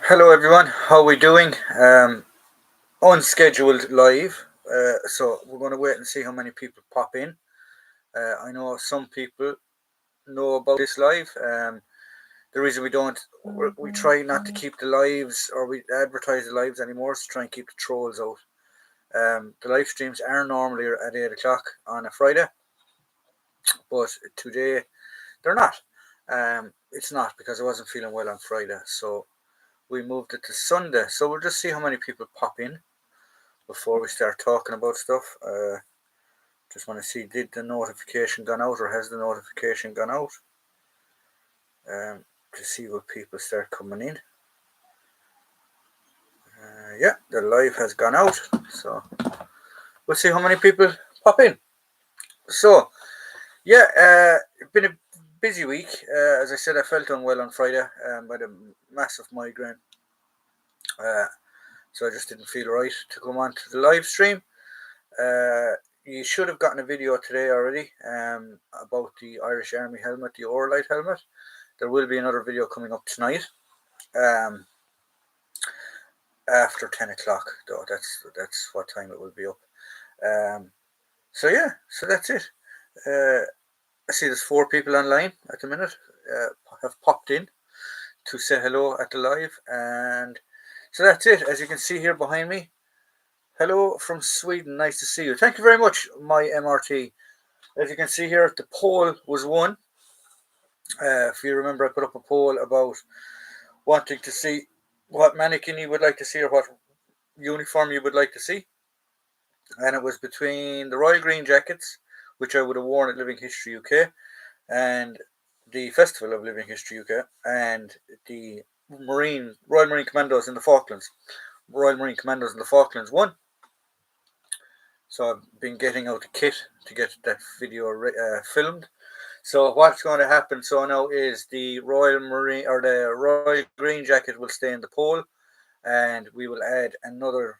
Hello everyone, how are we doing? Unscheduled live, so we're going to wait and see how many people pop in. I know some people know about this live. The reason we don't, we try not to keep the lives or we advertise the lives anymore is to try and keep the trolls out. The live streams are normally at 8 o'clock on a Friday, but today they're not. It's not because I wasn't feeling well on Friday, so we moved it to Sunday. So we'll just see how many people pop in before we start talking about stuff. Just want to see, did the notification gone out or has the notification gone out? To see what people start coming in. Yeah, the live has gone out, so we'll see how many people pop in. So yeah, it's been a busy week. As I said, I felt unwell on Friday by the massive migraine. Uh, so I just didn't feel right to come on to the live stream. You should have gotten a video today already about the Irish Army helmet, the Orlight helmet. There will be another video coming up tonight um, after 10 o'clock, though. That's what time it will be up. Um, so, yeah, so that's it. I see there's 4 people online at the minute have popped in to say hello at the live. And so that's it. As you can see here behind me, hello from Sweden. Nice to see you. Thank you very much, my MRT. As you can see here, the poll was won. If you remember, I put up a poll about wanting to see what mannequin you would like to see or what uniform you would like to see. And it was between the Royal Green Jackets, which I would have worn at Living History UK, and the Festival of Living History UK, and the Royal Marine Commandos in the Falklands. Royal Marine Commandos in the Falklands won. So I've been getting out the kit to get that video filmed. So what's going to happen now is the Royal Marine or the Royal Green Jacket will stay in the poll, and we will add another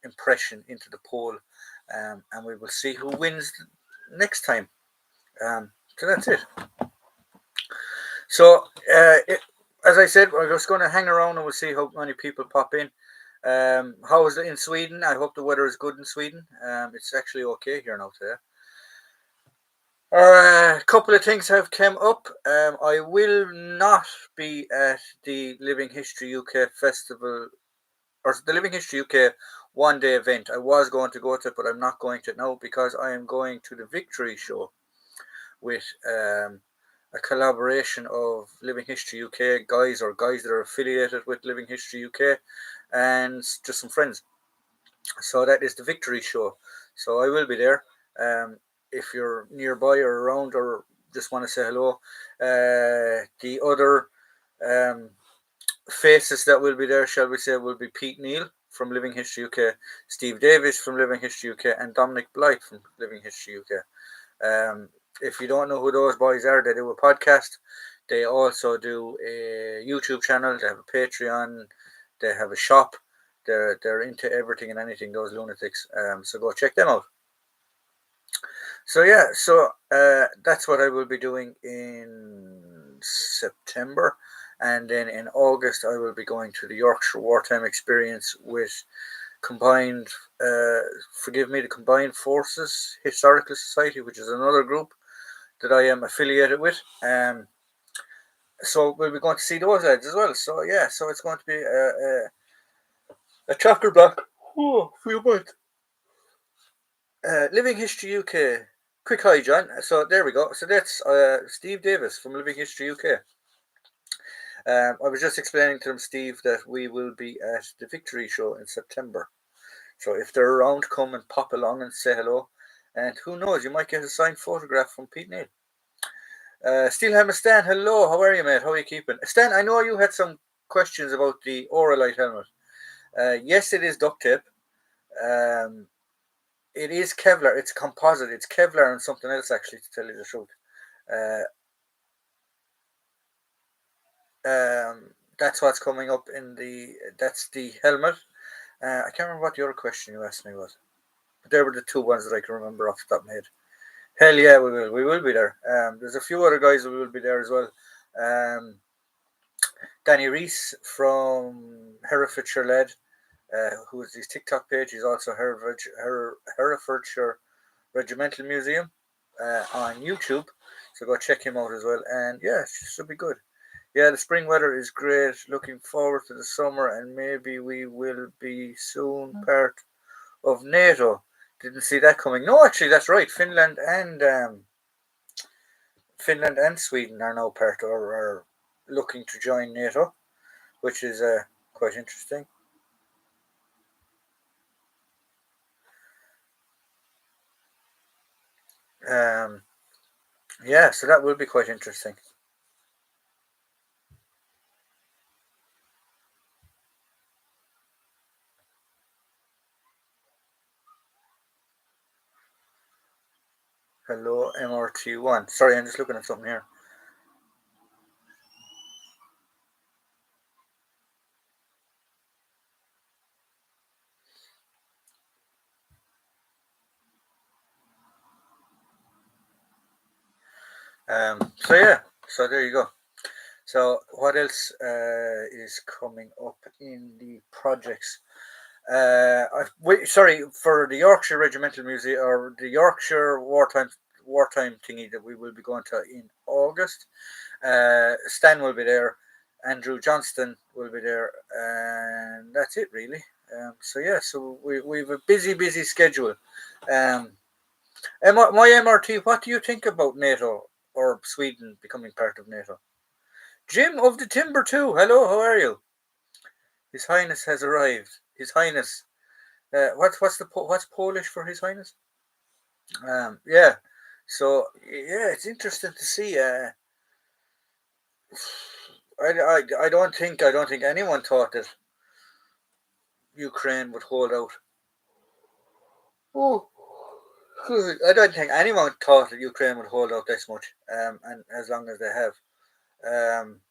impression into the poll, and we will see who wins next time. So that's it. So as I said, we're just going to hang around and we'll see how many people pop in. How is it in Sweden? I hope the weather is good in Sweden. It's actually okay here now today. A couple of things have come up. I will not be at the Living History UK festival or the Living History UK one-day event. I was going to go to it, but I'm not going to it now because I am going to the Victory Show with a collaboration of Living History UK guys that are affiliated with Living History UK and just some friends. So that is the Victory Show. So I will be there. If you're nearby or around or just want to say hello, the other faces that will be there, shall we say, will be Pete Neal from Living History UK, Steve Davis from Living History UK, and Dominic Blight from Living History UK. If you don't know who those boys are, they do a podcast. They also do a YouTube channel. They have a Patreon. They have a shop. They're into everything and anything, those lunatics. So go check them out. So yeah, that's what I will be doing in September, and then in August I will be going to the Yorkshire Wartime Experience with combined, the Combined Forces Historical Society, which is another group that I am affiliated with. So we'll be going to see those lads as well. So yeah, so it's going to be a chapter back. Oh, few months. Living History UK. Quick hi, John. So there we go. So that's Steve Davis from Living History UK. I was just explaining to them, Steve, that we will be at the Victory Show in September. So if they're around, come and pop along and say hello. And who knows, you might get a signed photograph from Pete Neal. Steelhammer Stan, hello. How are you, mate? How are you keeping? Stan, I know you had some questions about the Oralite helmet. Yes, it is duct tape. It is Kevlar. It's composite. It's Kevlar and something else, actually, to tell you the truth. That's what's coming up that's the helmet. I can't remember what the other question you asked me was. But there were the two ones that I can remember off the top of my head. Hell yeah, we will. We will be there. There's a few other guys who will be there as well. Danny Reese from Herefordshire lad, who is his TikTok page. He's also Herefordshire Regimental Museum on YouTube. So go check him out as well. And yeah, it should be good. Yeah, the spring weather is great. Looking forward to the summer, and maybe we will be soon part of NATO. Didn't see that coming. No, actually, that's right. Finland and Sweden are now part or are looking to join NATO, which is quite interesting. Yeah, so that will be quite interesting. Hello, MRT1. Sorry, I'm just looking at something here. So yeah, so there you go. So what else is coming up in the projects? Sorry, for the Yorkshire Regimental Museum or the Yorkshire wartime thingy that we will be going to in August. Stan will be there. Andrew Johnston will be there, and that's it really. So yeah, so we have a busy schedule. My MRT, what do you think about NATO or Sweden becoming part of NATO? Jim of the Timber too. Hello, how are you? His Highness has arrived. His Highness. What's Polish for His Highness? Yeah. So yeah, it's interesting to see. I don't think anyone thought that Ukraine would hold out. Oh, I don't think anyone thought that Ukraine would hold out this much. And as long as they have. Um,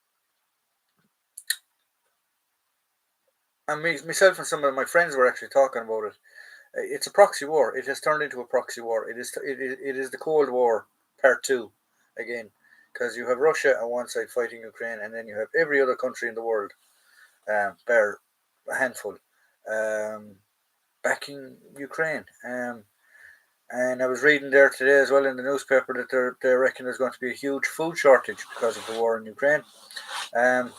and myself and some of my friends were actually talking about it. It's a proxy war. It has turned into a proxy war. It is the Cold War Part Two again, because you have Russia on one side fighting Ukraine, and then you have every other country in the world, bar a handful, um, backing Ukraine. And I was reading there today as well in the newspaper that they reckon there's going to be a huge food shortage because of the war in Ukraine. Um,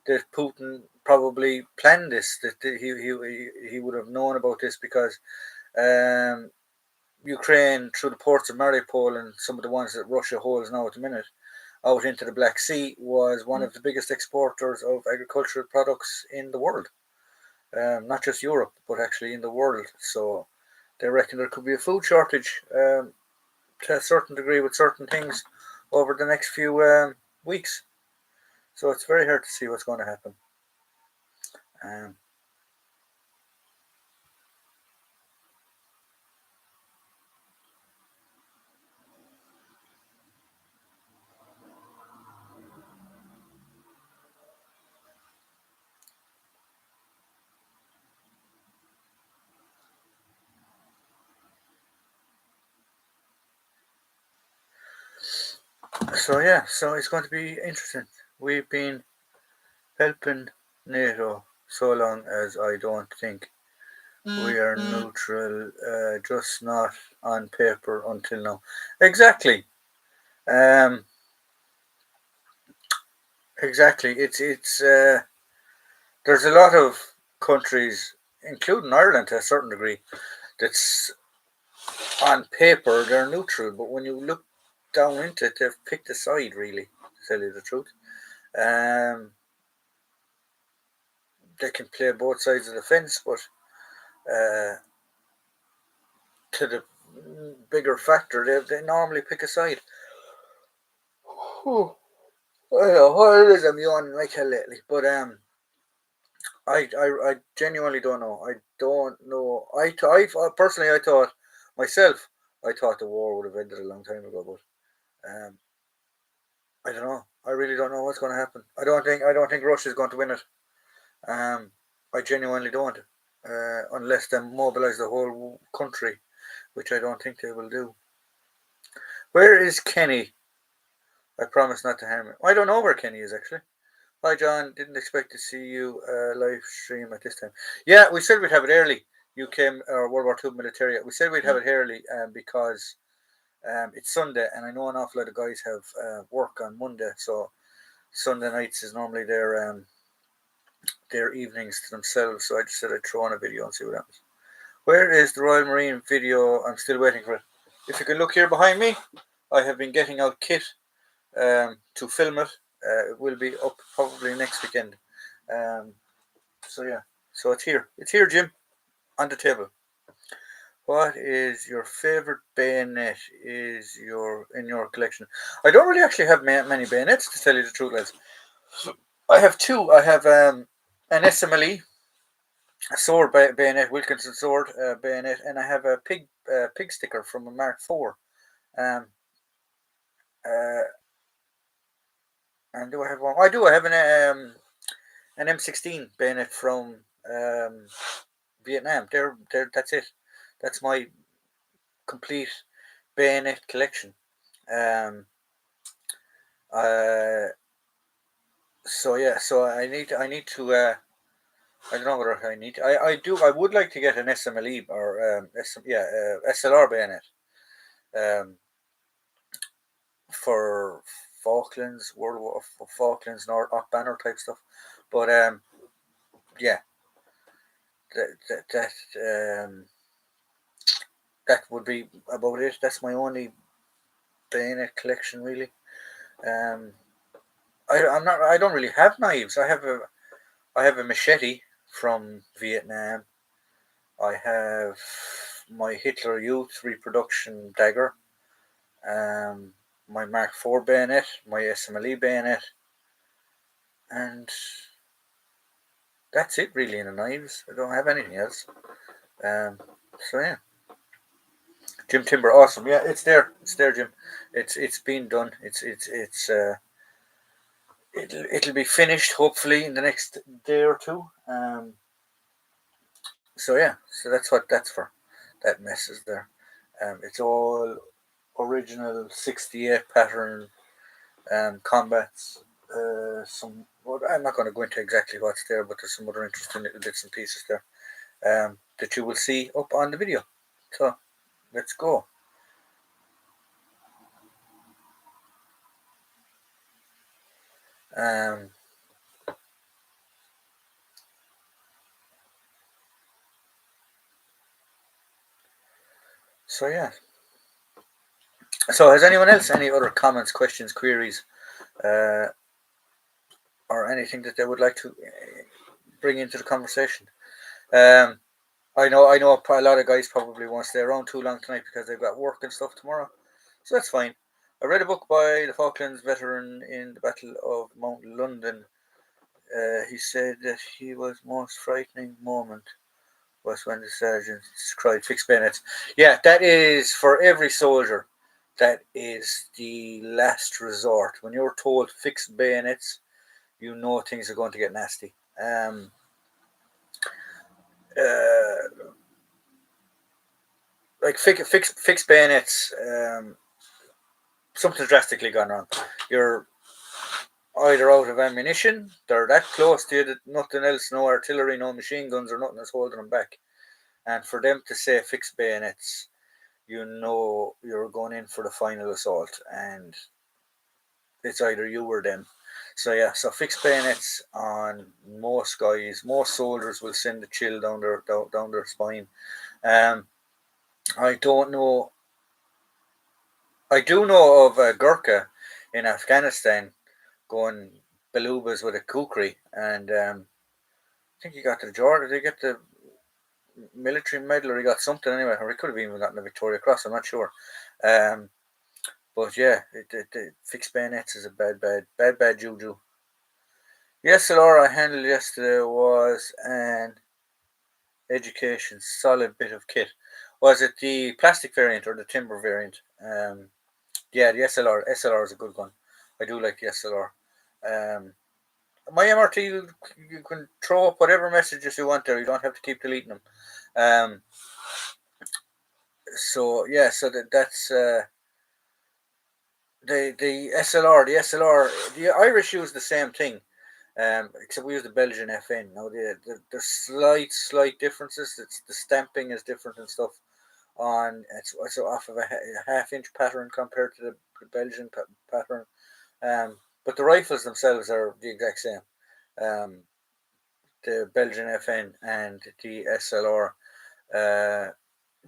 that Putin probably planned this. That he would have known about this because um, Ukraine, through the ports of Mariupol and some of the ones that Russia holds now at the minute, out into the Black Sea, was one of the biggest exporters of agricultural products in the world. Not just Europe, but actually in the world. So they reckon there could be a food shortage to a certain degree with certain things over the next few weeks. So it's very hard to see what's going to happen. Um, so yeah, so it's going to be interesting. We've been helping NATO so long as I don't think we are neutral, just not on paper until now. Exactly. Um, exactly. It's there's a lot of countries, including Ireland to a certain degree, that's on paper they're neutral, but when you look down into it, they've picked a side. Really, to tell you the truth, um, they can play both sides of the fence, but uh, to the bigger factor, they normally pick a side. Whew. I don't know what it is I'm yawning like hell lately, but I genuinely don't know. I don't know. Personally, I thought myself, I thought the war would have ended a long time ago, but I don't know. I really don't know what's going to happen. I don't think Russia is going to win it. Um, I genuinely don't, unless they mobilize the whole country, which I don't think they will do. Where is Kenny? I promise not to harm him. I don't know where Kenny is actually. Hi, John. Didn't expect to see you live stream at this time. Yeah, we said we'd have it early. You came, or World War Two military. We said we'd have it early because it's Sunday, and I know an awful lot of guys have work on Monday, so Sunday nights is normally their evenings to themselves. So I just said I'd throw on a video and see what happens. Where is the Royal Marine video? I'm still waiting for it. If you can look here behind me, I have been getting out kit to film it. It will be up probably next weekend. So yeah, so it's here. It's here, Jim, on the table. What is your favorite bayonet? Is in your collection? I don't really actually have many bayonets, to tell you the truth, lads. I have two. I have an SMLE sword bayonet, Wilkinson sword bayonet, and I have a pig sticker from a Mark IV. Um, uh, and do I have one? I do. I have an M16 bayonet from Vietnam. That's it. That's my complete bayonet collection. Um, uh, so yeah, so I need to. I don't know whether I need. I do. I would like to get an SMLE or SLR bayonet. Um, for Falklands, World War for Falklands, North Banner type stuff. But yeah, that that would be about it. That's my only bayonet collection, really. Um, I'm not. I don't really have knives. I have a machete from Vietnam. I have my Hitler Youth reproduction dagger. Um, my Mark IV bayonet, my SMLE bayonet, and that's it really in the knives. I don't have anything else. Um, so yeah, Jim Timber, awesome. Yeah, it's there. It's there, Jim. It's been done. It'll be finished hopefully in the next day or two. So yeah, so that's for. That mess is there. It's all original 68 pattern combats. Some well, I'm not going to go into exactly what's there, but there's some other interesting little bits and pieces there that you will see up on the video. So let's go. Um, so yeah. So has anyone else any other comments, questions, queries, uh, or anything that they would like to bring into the conversation? Um, I know a lot of guys probably won't stay around too long tonight because they've got work and stuff tomorrow, so that's fine. I read a book by the Falklands veteran in the Battle of Mount London. He said that he was most frightening moment was when the sergeant cried, "Fix bayonets." Yeah, that is for every soldier. That is the last resort. When you're told fix bayonets, you know things are going to get nasty. Uh, like fix bayonets. Something's drastically gone wrong. You're either out of ammunition, they're that close to you that nothing else, no artillery, no machine guns, or nothing is holding them back. And for them to say fix bayonets, you know you're going in for the final assault, and it's either you or them. So yeah, so fixed bayonets on most guys, most soldiers will send a chill down their spine. I don't know. I do know of a Gurkha in Afghanistan going balubas with a kukri, and I think he got the Jordan. Did he get the military medal, or he got something anyway, or he could have even gotten the Victoria Cross. I'm not sure. Um, but yeah, the fixed bayonets is a bad juju. Yes, Laura, I handled yesterday was an education solid bit of kit. Was it the plastic variant or the timber variant? Yeah, the SLR. SLR is a good one. I do like the SLR. Um, my MRT, you can throw up whatever messages you want there. You don't have to keep deleting them. Um, so yeah, so that's the SLR. The Irish use the same thing. Except we use the Belgian FN. Now there's slight differences. It's the stamping is different and stuff. It's off of a half-inch pattern compared to the Belgian pattern. But the rifles themselves are the exact same. Um, the Belgian FN and the SLR.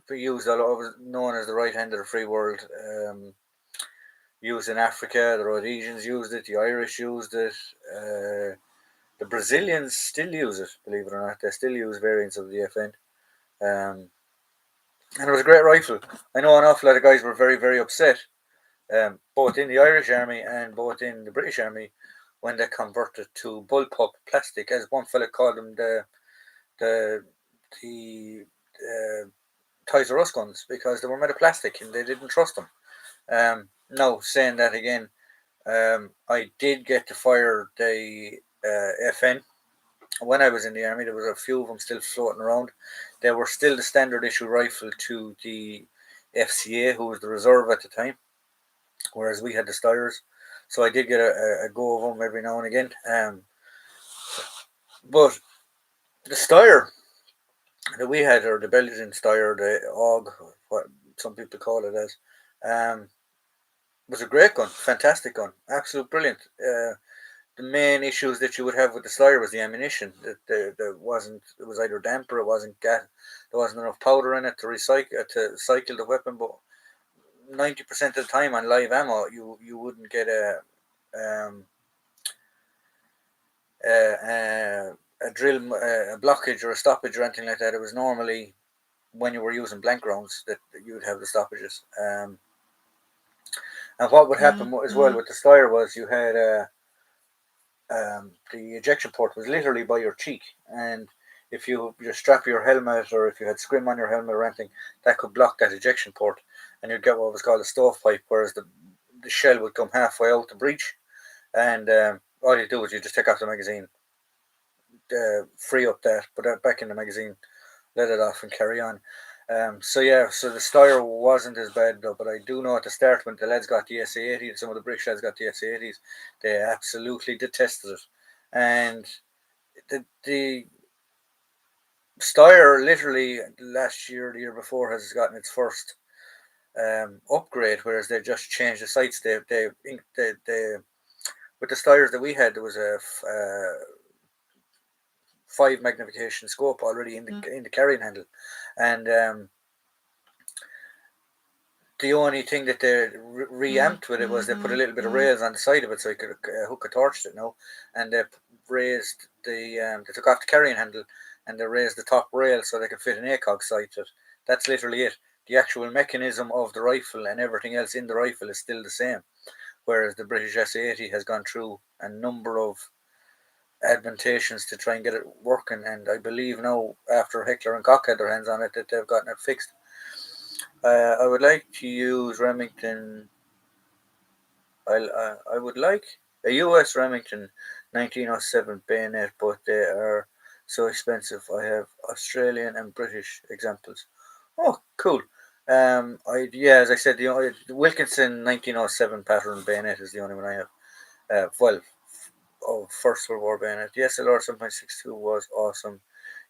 Used all over, known as the right hand of the free world. Used in Africa, the Rhodesians used it, the Irish used it, the Brazilians still use it, believe it or not. They still use variants of the FN. And it was a great rifle. I know an awful lot of guys were very, very upset, both in the Irish Army and both in the British Army, when they converted to bullpup plastic, as one fella called them, the Toys R Us guns, because they were made of plastic and they didn't trust them. Now, saying that again, I did get to fire the FN when I was in the army. There was a few of them still floating around. They were still the standard issue rifle to the FCA, who was the reserve at the time, whereas we had the Steyrs. So I did get a go of them every now and again. But the Steyr that we had, or the Belgian Steyr, the AUG, what some people call it as, was a great gun, fantastic gun, absolute brilliant. The main issues that you would have with the Steyr was the ammunition. That there wasn't. It was either damp or it wasn't gas. There wasn't enough powder in it to cycle the weapon. But 90% of the time on live ammo, you wouldn't get um, a drill, a blockage or a stoppage or anything like that. It was normally when you were using blank rounds that you would have the stoppages. And what would happen as well with the Steyr was you had the ejection port was literally by your cheek, and if you strap your helmet or if you had scrim on your helmet or anything, that could block that ejection port, and you'd get what was called a stovepipe, whereas the shell would come halfway out the breech, and all you do is you just take off the magazine, free up that, put that back in the magazine, let it off, and carry on. So the Steyr wasn't as bad though, but I do know at the start when the lads got the SA-80, some of the British lads got the SA-80s, they absolutely detested it. And the Steyr literally last year, the year before, has gotten its first upgrade, whereas they just changed the sights. They with the Steyrs that we had, there was a 5 magnification scope already in the carrying handle, and the only thing that they reamped with it was they put a little bit of rails on the side of it so you could hook a torch to it now, and they raised they took off the carrying handle and they raised the top rail so they could fit an ACOG sight to it. That's literally it. The actual mechanism of the rifle and everything else in the rifle is still the same, whereas the British SA-80 has gone through a number of adaptations to try and get it working, and I believe now after Heckler and Koch had their hands on it that they've gotten it fixed. I would like to use Remington. I would like a US Remington 1907 bayonet, but they are so expensive. I have Australian and British examples. Oh, cool. As I said, the Wilkinson 1907 pattern bayonet is the only one I have. First World War bayonet. The SLR 7.62 was awesome.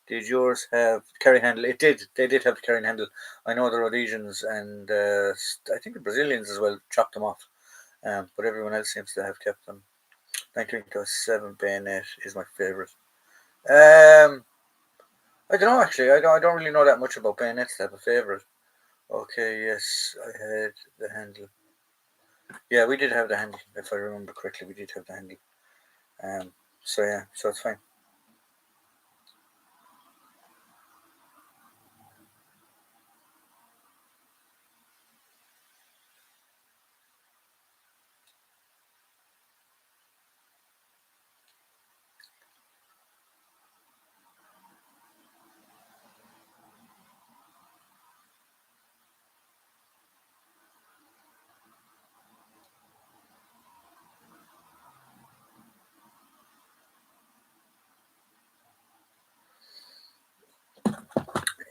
Did yours have carry handle? It did. They did have the carrying handle. I know the Rhodesians and I think the Brazilians as well chopped them off. But everyone else seems to have kept them. 1907 bayonet is my favorite. I don't know actually. I don't really know that much about bayonets to have a favorite. Okay, yes, I had the handle. Yeah, we did have the handle. If I remember correctly, we did have the handle. So it's fine.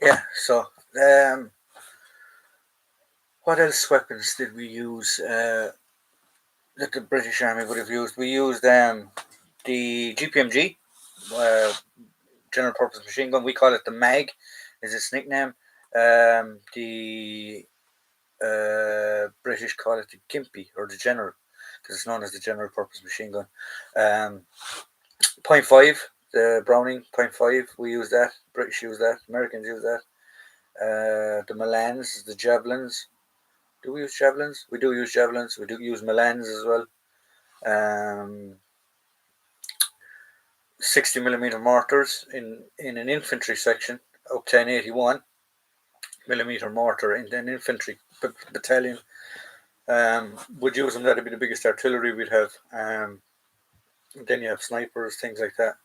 Yeah. So what else weapons did we use that the British Army would have used? We used The GPMG, general purpose machine gun, we call it the MAG, is its nickname. The British call it the Gimpy or the General, because it's known as the general purpose machine gun. .5, the Browning .5, we use that. British use that. Americans use that. The Milans, the Javelins. Do we use javelins? We do use javelins. We do use Milans as well. 60mm mortars in an infantry section up to an 81mm mortar in an infantry battalion. Would use them. That'd be the biggest artillery we'd have. Then you have snipers, things like that.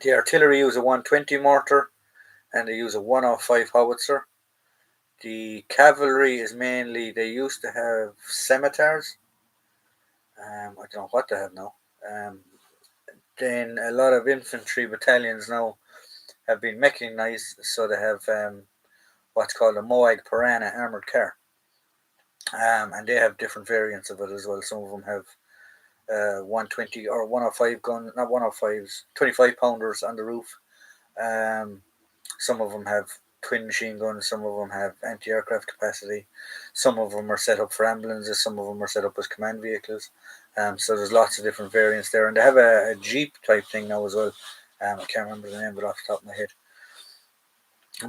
The artillery use a 120 mortar, and they use a 105 howitzer. The cavalry is mainly, they used to have scimitars. I don't know what they have now. Then a lot of infantry battalions now have been mechanized, so they have what's called a Moag Piranha armored car. And they have different variants of it as well. Some of them have 120 or 105 gun, not 105s, 25 pounders on the roof. Some of them have twin machine guns, some of them have anti-aircraft capacity, some of them are set up for ambulances, some of them are set up as command vehicles. So there's lots of different variants there, and they have a Jeep type thing now as well. I can't remember the name of it off the top of my head.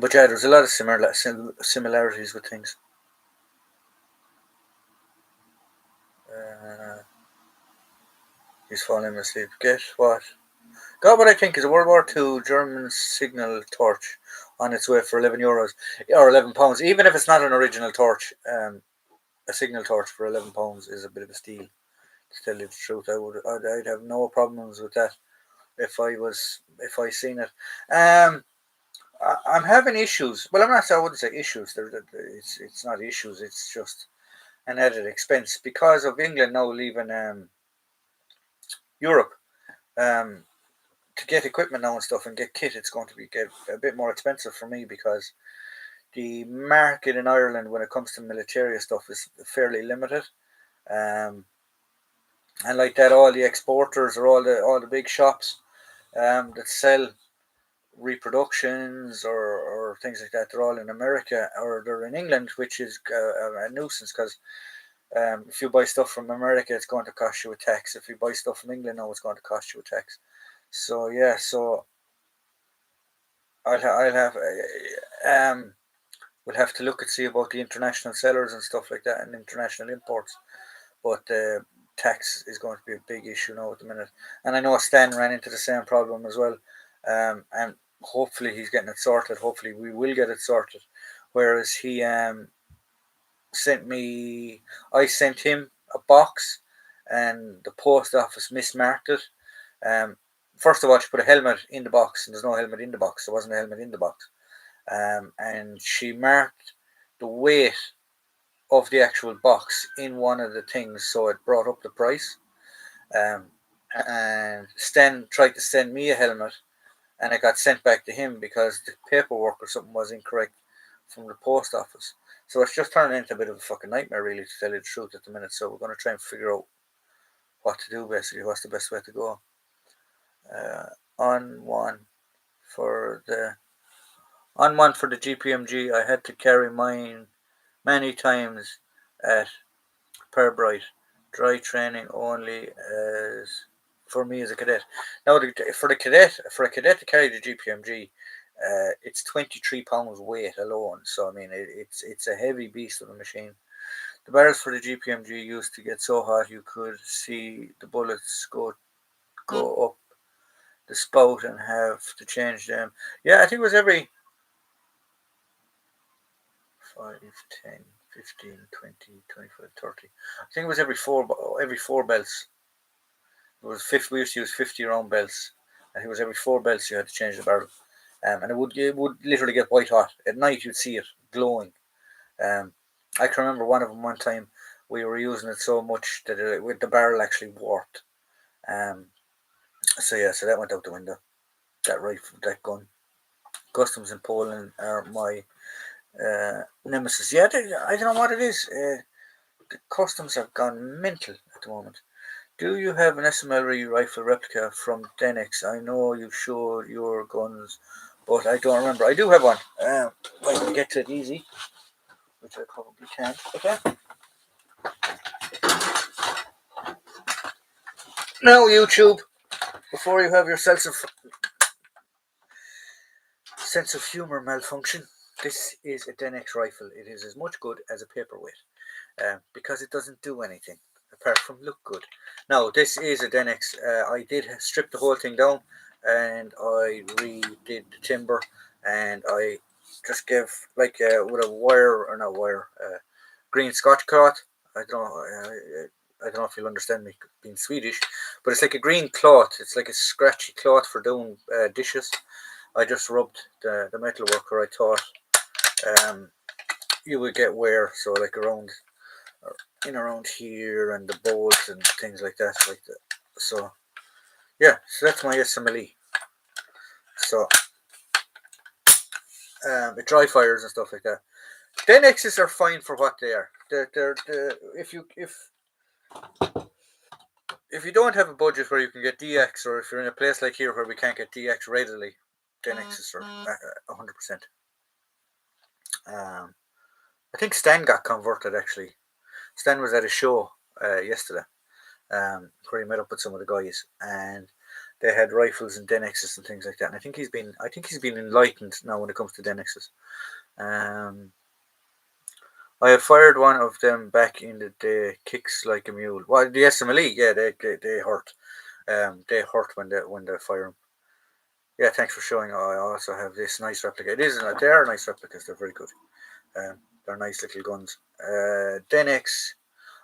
But yeah, there's a lot of similarities with things. He's falling asleep. Guess what? Got what I think is a World War II German signal torch on its way for €11 or £11. Even if it's not an original torch, a signal torch for £11 is a bit of a steal. To tell you the truth, I'd have no problems with that if I seen it. I'm having issues. Well, I wouldn't say issues. It's not issues. It's just an added expense because of England now leaving Europe. To get equipment now and stuff and get kit, it's going to get a bit more expensive for me because the market in Ireland when it comes to military stuff is fairly limited. And like that, all the exporters or all the big shops that sell reproductions or things like that, they're all in America or they're in England, which is a nuisance because if you buy stuff from America, it's going to cost you a tax. If you buy stuff from England now, it's going to cost you a tax. So yeah, so I'll have we'll have to look and see about the international sellers and stuff like that and international imports. But tax is going to be a big issue now at the minute. And I know Stan ran into the same problem as well. And hopefully he's getting it sorted. Hopefully we will get it sorted. Whereas he sent him a box and the post office mismarked it. First of all, she put a helmet in the box, and there's no helmet in the box. There wasn't a helmet in the box. And she marked the weight of the actual box in one of the things, so it brought up the price. And Stan tried to send me a helmet, and it got sent back to him because the paperwork or something was incorrect from the post office. So it's just turning into a bit of a fucking nightmare, really, to tell you the truth at the minute. So we're going to try and figure out what to do, basically. What's the best way to go? On one for the GPMG, I had to carry mine many times at Pirbright. Dry training only as for me as a cadet. Now, for a cadet to carry the GPMG, it's £23 weight alone. So I mean, it's a heavy beast of a machine. The barrels for the GPMG used to get so hot you could see the bullets go up the spout and have to change them. Yeah, I think it was every 5, 10, 15, 20, 25, 30. I think it was every four belts. It was 50. We used to use 50 round belts. I think it was every 4 belts you had to change the barrel. And it would literally get white hot. At night you'd see it glowing. I can remember one of them one time we were using it so much that the barrel actually warped. So that went out the window. That rifle, that gun. Customs in Poland are my nemesis. Yeah, I don't know what it is. The customs have gone mental at the moment. Do you have an SMLE rifle replica from Denex? I know you showed your guns, but I don't remember. I do have one. If I can get to it easy, which I probably can't. Okay. Now, YouTube, before you have your sense of humor malfunction, this is a Denex rifle. It is as much good as a paperweight, because it doesn't do anything apart from look good. Now, this is a Denex. I did strip the whole thing down, and I redid the timber, and I just gave like with a wire or not wire, green Scotch cloth. I don't know. I don't know if you'll understand me being Swedish, but it's like a green cloth. It's like a scratchy cloth for doing dishes. I just rubbed the metal worker. I thought you would get wear, so like around around here and the bolts and things like that, So yeah, so that's my SMLE. So it dry fires and stuff like that. Denexes are fine for what they are. They're if you don't have a budget where you can get DX, or if you're in a place like here where we can't get DX readily, Denexes are 100%. I think Stan got converted actually. Stan was at a show yesterday, where he met up with some of the guys, and they had rifles and Denexes and things like that. And I think he's been enlightened now when it comes to Denexes. I had fired one of them back in the day. Kicks like a mule. Well, the SMLE, yeah, they hurt. They hurt when they fire them. Yeah, thanks for showing. I also have this nice replica. It isn't. They are nice replicas. They're very good. They're nice little guns. Denex.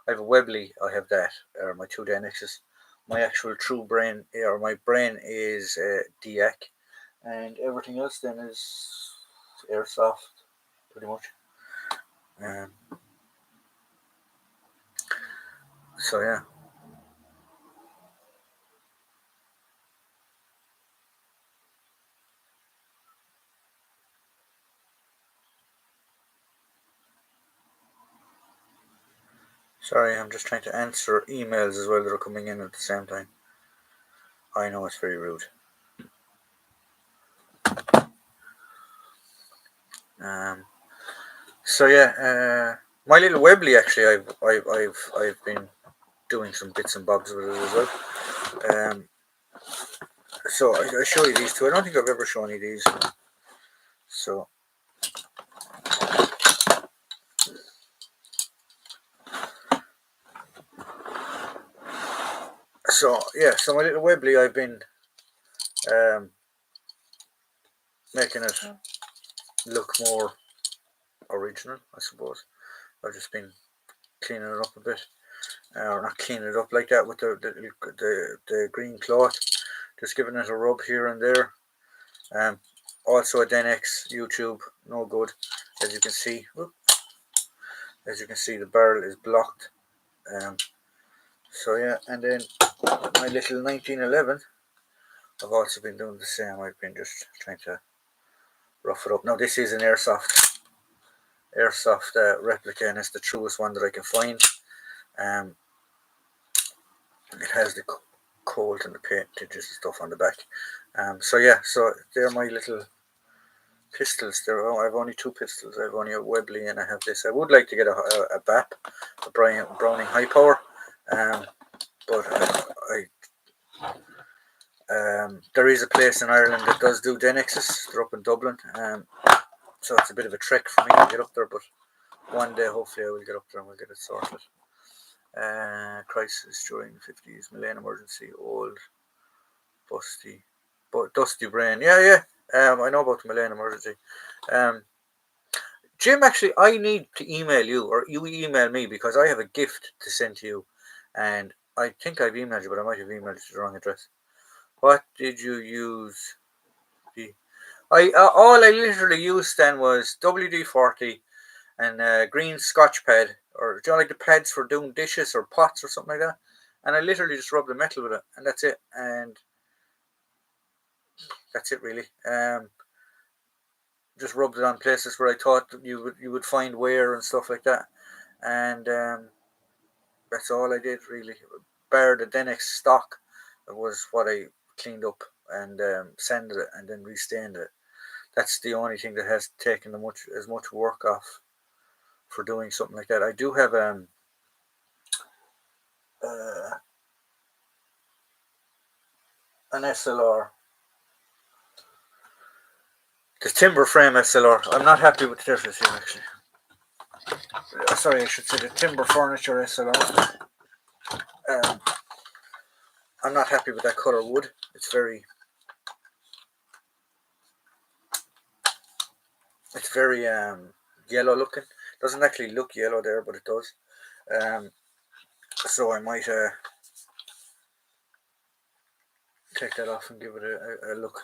I have a Webley. I have that. Or my two Denexes. My actual true brain, or my brain, is DX, and everything else then is airsoft, pretty much. So yeah. Sorry, I'm just trying to answer emails as well that are coming in at the same time. I know it's very rude. So yeah, my little Webley actually, I've been doing some bits and bobs with it as well. So I show you these two. I don't think I've ever shown you these. So yeah, so my little Webley, I've been making it look more original, I suppose. I've just been cleaning it up a bit, or not cleaning it up like that with the green cloth, just giving it a rub here and there. Also a Denex YouTube, no good, as you can see. As you can see, the barrel is blocked. So yeah, and then my little 1911, I've also been doing the same. I've been just trying to rough it up. Now this is an airsoft replica, and it's the truest one that I can find. It has the colt and the paintages and stuff on the back. So yeah, so they're my little pistols. I've only two pistols. I've only a Webley and I have this. I would like to get a BAP, a Browning High Power, but there is a place in Ireland that does do Denexes. They're up in Dublin, so it's a bit of a trek for me to get up there. But one day, hopefully, I will get up there and we'll get it sorted. Crisis during the 50s, Malayan emergency, old, dusty brain. Yeah. I know about the Malayan emergency. Jim, actually, I need to email you, or you email me, because I have a gift to send to you, and I think I've emailed you, but I might have emailed you the wrong address. What did you use? All I literally used then was WD-40 and green Scotch pad, or do you know, like the pads for doing dishes or pots or something like that. And I literally just rubbed the metal with it, and that's it. And that's it, really. Just rubbed it on places where I thought you would find wear and stuff like that, and that's all I did really. bar the Denex stock was what I cleaned up and sanded it and then restained it. That's the only thing that has taken as much work off for doing something like that. I do have uh, an SLR, the timber frame SLR. I'm not happy with the difference here actually. Sorry, I should say the timber furniture SLR. I'm not happy with that color wood. It's very yellow looking. Doesn't actually look yellow there, but it does. So I might take that off and give it a look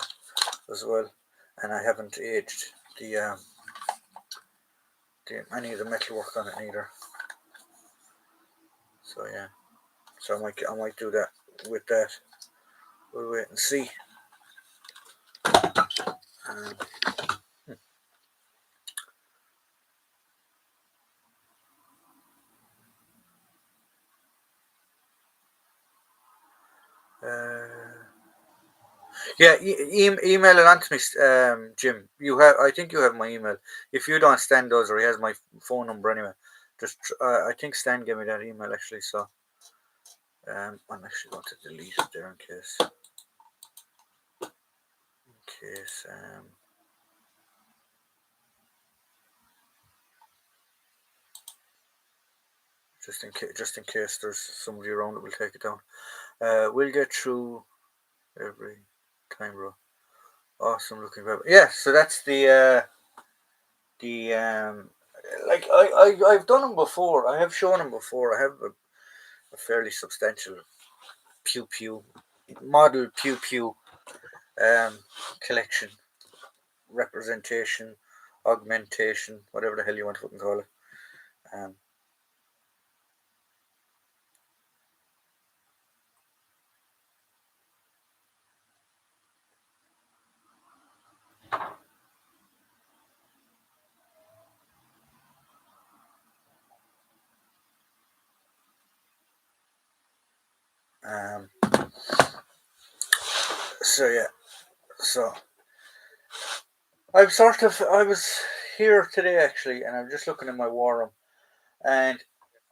as well. And I haven't aged any of the metalwork on it either. So yeah, so I might do that with that. We'll wait and see. Yeah, email it on to me, Jim. I think you have my email. If you don't, Stan does, or he has my phone number anyway. Just, I think Stan gave me that email actually. So, I'm actually going to delete it there in case. Just in case there's somebody around that will take it down. We'll get through every time, bro. Awesome looking web. Yeah, so that's the like I've done them before. I have shown them before. I have a fairly substantial pew pew model pew pew collection, representation, augmentation, whatever the hell you want to fucking call it. Um, um, so yeah, so I was here today actually, and I'm just looking in my war room, and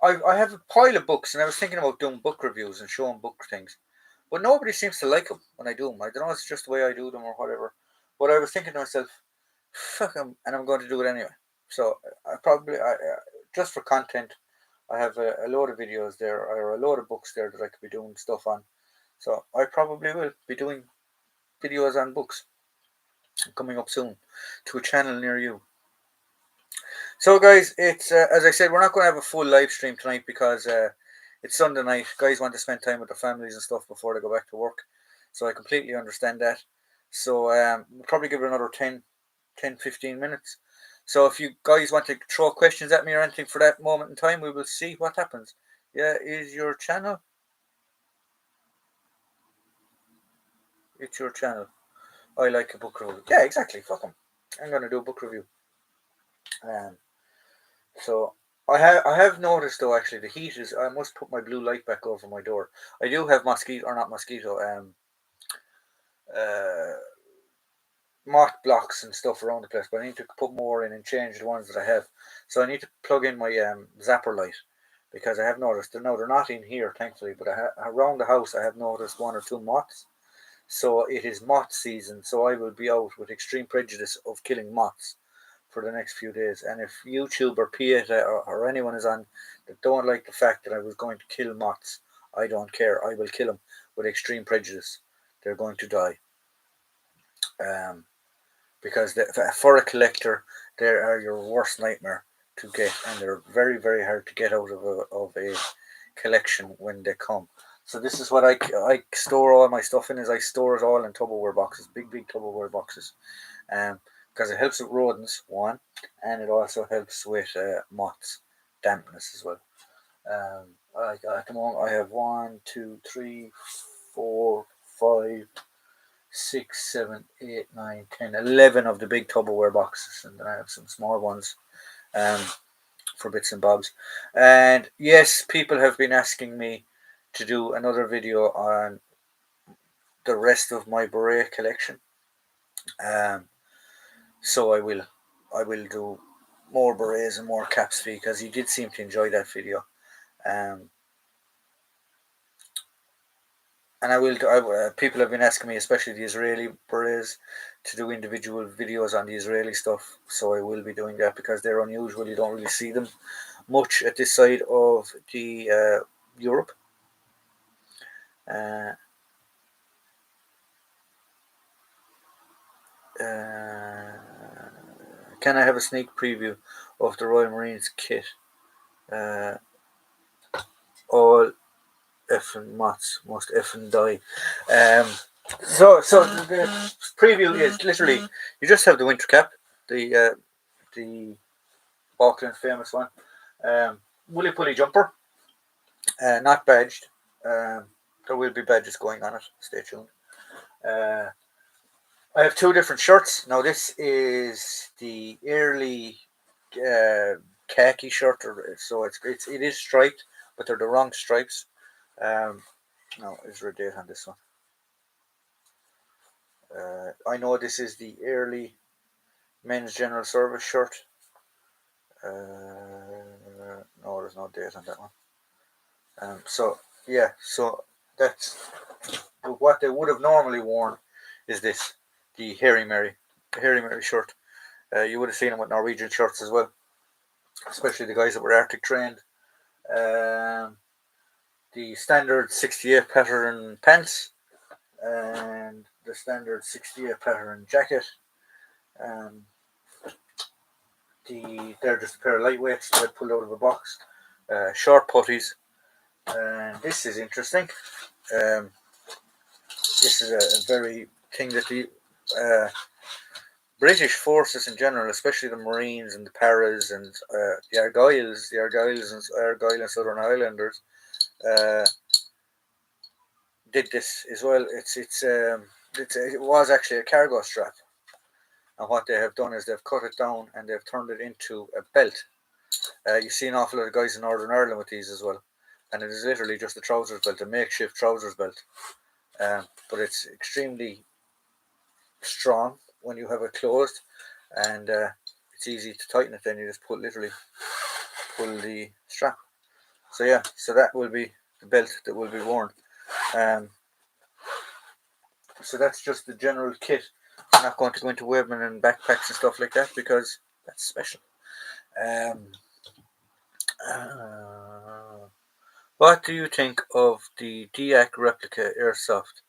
I have a pile of books, and I was thinking about doing book reviews and showing book things, but nobody seems to like them when I do them. I don't know if it's just the way I do them or whatever. But I was thinking to myself, fuck them, and I'm going to do it anyway. So just for content, I have a load of videos there, or a load of books there that I could be doing stuff on. So I probably will be doing videos on books coming up soon to a channel near you. So, guys, it's as I said, we're not going to have a full live stream tonight because it's Sunday night. Guys want to spend time with their families and stuff before they go back to work. So I completely understand that. So we'll probably give it another 10, 15 minutes. So if you guys want to throw questions at me or anything for that moment in time, we will see what happens. Yeah, is your channel? It's your channel. I like a book review. Yeah, exactly. Fuck 'em. I'm going to do a book review. So I have noticed though actually the heat is I must put my blue light back over my door. I do have uh moth blocks and stuff around the place, but I need to put more in and change the ones that I have. So I need to plug in my zapper light because I have noticed they're not in here thankfully, but around the house I have noticed one or two moths. So it is moth season, so I will be out with extreme prejudice of killing moths for the next few days. And if YouTube or Pieta or anyone is on that don't like the fact that I was going to kill moths, I don't care. I will kill them with extreme prejudice. They're going to die. Because for a collector, they are your worst nightmare to get, and they're very, very hard to get out of a collection when they come. So this is what I store all my stuff in. Is I store it all in Tupperware boxes, big Tupperware boxes, because it helps with rodents one, and it also helps with moths, dampness as well. At the moment I have 1, 2, 3, 4, 5, 6, 7, 8, 9, 10, 11 of the big Tupperware boxes, and then I have some small ones for bits and bobs. And yes, people have been asking me to do another video on the rest of my beret collection. So I will do more berets and more caps because you did seem to enjoy that video. And I will. People have been asking me, especially the Israeli berets, to do individual videos on the Israeli stuff. So I will be doing that because they're unusual. You don't really see them much at this side of the Europe. Can I have a sneak preview of the Royal Marines kit? All effing moths must effing die. So the preview is literally you just have the winter cap, the Auckland famous one, woolly pulley jumper, not badged. There will be badges going on it. Stay tuned. I have two different shirts. Now this is the early khaki shirt, so it is striped, but they're the wrong stripes. No, is there a date on this one? I know this is the early men's general service shirt. No, there's no date on that one. So that's what they would have normally worn. Is this the Harry Mary shirt? You would have seen them with Norwegian shirts as well, especially the guys that were Arctic trained. The standard 68 pattern pants and the standard 68 pattern jacket. They're just a pair of lightweights that I pulled out of a box. Short putties. And this is interesting. This is a very thing that the British forces in general, especially the Marines and the Paras and the Argylls and Southern Highlanders, did this as well. It was actually a cargo strap, and what they have done is they've cut it down and they've turned it into a belt. You see an awful lot of guys in Northern Ireland with these as well, and it is literally just a trousers belt, a makeshift trousers belt, but it's extremely strong when you have it closed, and it's easy to tighten it. Then you just pull the strap. So that will be the belt that will be worn. So that's just the general kit. I'm not going to go into women and backpacks and stuff like that because that's special. What do you think of the DIAC replica airsoft?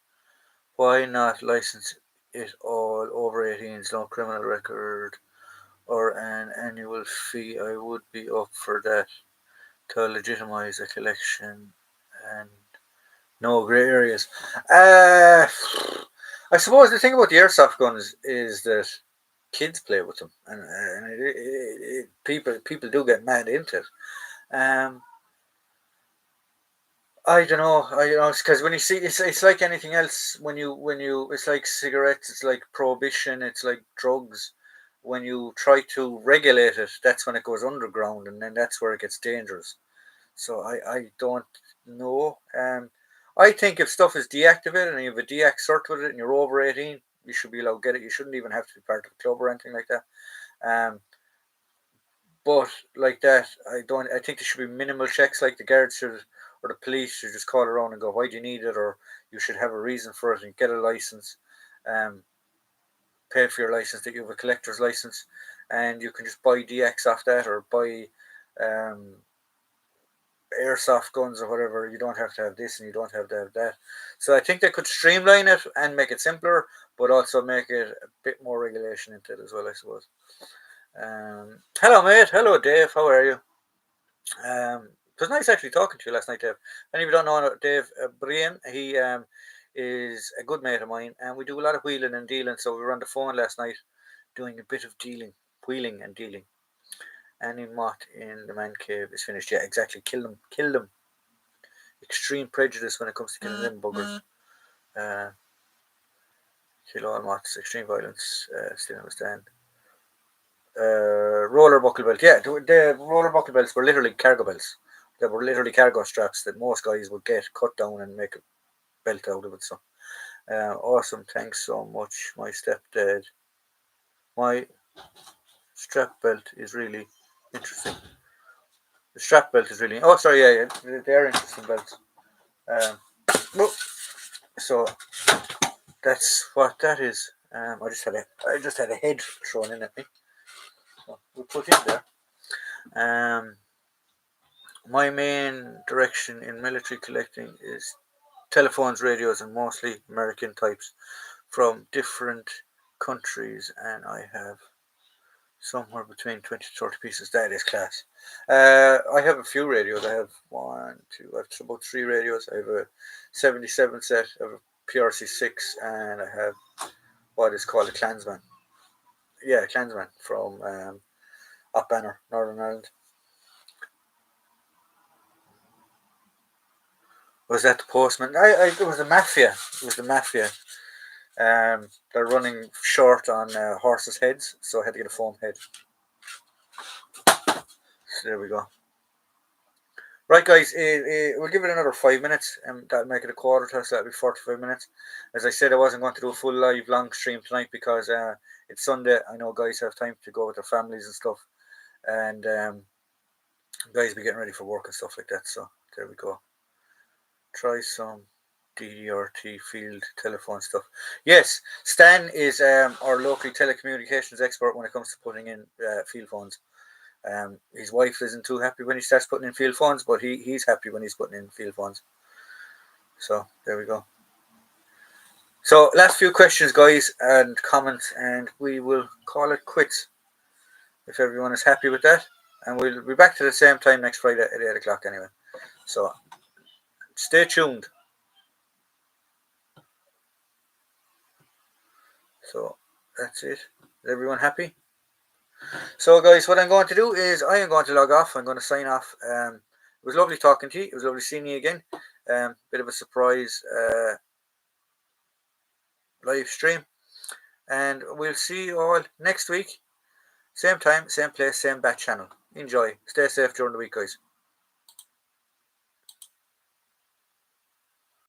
Why not license it all over 18s, no criminal record or an annual fee? I would be up for that to legitimize a collection and no grey areas. I suppose the thing about the airsoft guns is that kids play with them, and people do get mad into it. I don't know. Because when you see, it's like anything else. It's like cigarettes. It's like prohibition. It's like drugs. When you try to regulate it, that's when it goes underground, and then that's where it gets dangerous. So I don't know. I think if stuff is deactivated and you have a deac cert with it and you're over 18, you should be allowed to get it. You shouldn't even have to be part of a club or anything like that. But like that, I think there should be minimal checks. Like the guards should, or the police should just call around and go, "Why do you need it?" Or you should have a reason for it and get a license. Pay for your license that you have a collector's license, and you can just buy DX off that or buy airsoft guns or whatever. You don't have to have this and you don't have to have that. So I think they could streamline it and make it simpler, but also make it a bit more regulation into it as well, I suppose. Hello, mate. Hello, Dave. How are you? It was nice actually talking to you last night, Dave. And if you don't know Dave Brian, he is a good mate of mine, and we do a lot of wheeling and dealing. So we were on the phone last night doing a bit of wheeling and dealing. Any moth in the man cave is finished. Yeah, exactly. Kill them. Extreme prejudice when it comes to killing them buggers. Kill all moths. Extreme violence. Still understand. Roller buckle belt. Yeah, the roller buckle belts were literally cargo belts. They were literally cargo straps that most guys would get, cut down and make a belt out of it. So awesome. Thanks so much, my stepdad. My strap belt is really interesting. The strap belt is really. Oh, sorry, yeah. They're interesting belts. So that's what that is. I just had a head thrown in at me. So we put in there. My main direction in military collecting is telephones, radios, and mostly American types from different countries, and I have somewhere between 20 to 30 pieces. That is class. I have a few radios. I have I have about 3 radios. I have a 77 set, I have a PRC6, and I have what is called a Clansman. Yeah, Clansman from Up Banner, Northern Ireland. Was that the postman? It was the mafia. It was the mafia. They're running short on horses' heads, so I had to get a foam head. So there we go. Right, guys, we'll give it another 5 minutes, and that'll make it a quarter to, so that'll be 45 minutes. As I said, I wasn't going to do a full live long stream tonight because it's Sunday. I know guys have time to go with their families and stuff, and guys be getting ready for work and stuff like that. So there we go. Try some DDRT field telephone stuff. Yes, Stan is our local telecommunications expert when it comes to putting in field phones. His wife isn't too happy when he starts putting in field phones, but he's happy when he's putting in field phones. So there we go. So last few questions, guys, and comments, and we will call it quits if everyone is happy with that. And we'll be back to the same time next Friday at 8 o'clock anyway. So stay tuned. So that's it. Is everyone happy? So, guys, what I'm going to do is I am going to log off. I'm going to sign off. It was lovely talking to you. It was lovely seeing you again. Bit of a surprise live stream. And we'll see you all next week. Same time, same place, same bat channel. Enjoy. Stay safe during the week, guys.